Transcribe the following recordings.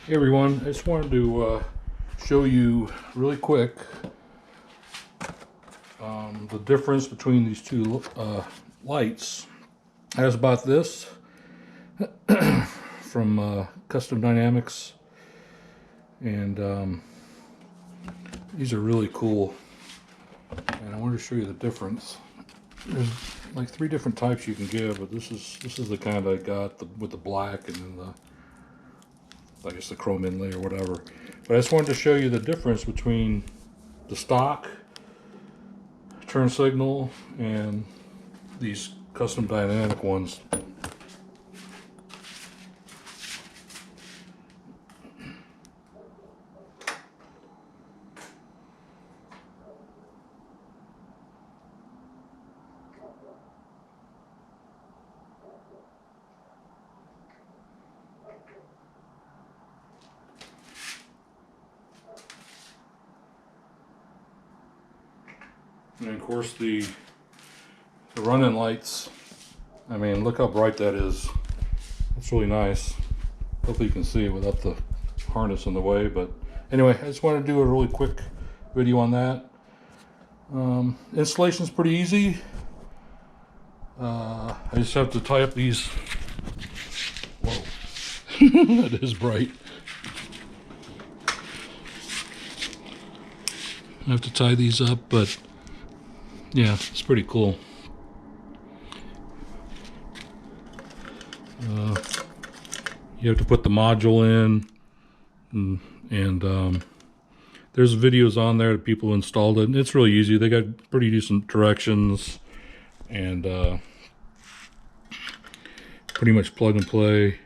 Hey everyone, I just wanted to show you really quick the difference between these two lights. I just bought this from Custom Dynamics, and these are really cool, and I wanted to show you the difference. There's like 3 different types you can get, but this is the kind I got, with the black and then I guess the chrome inlay or whatever. But I just wanted to show you the difference between the stock turn signal and these custom dynamic ones. And of course the running lights, I mean, look how bright that is. It's really nice. Hopefully you can see it without the harness in the way, but anyway, I just wanted to do a really quick video on that. Installation's pretty easy. I just have to tie up these. Whoa. That is bright. I have to tie these up, but yeah, it's pretty cool. You have to put the module in, and there's videos on there that people installed it, and it's really easy. They got pretty decent directions, and pretty much plug and play.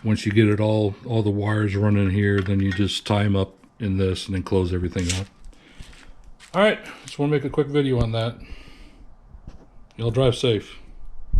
Once you get it all the wires running here, then you just tie them up in this and then close everything up. All right, just want to make a quick video on that. Y'all drive safe.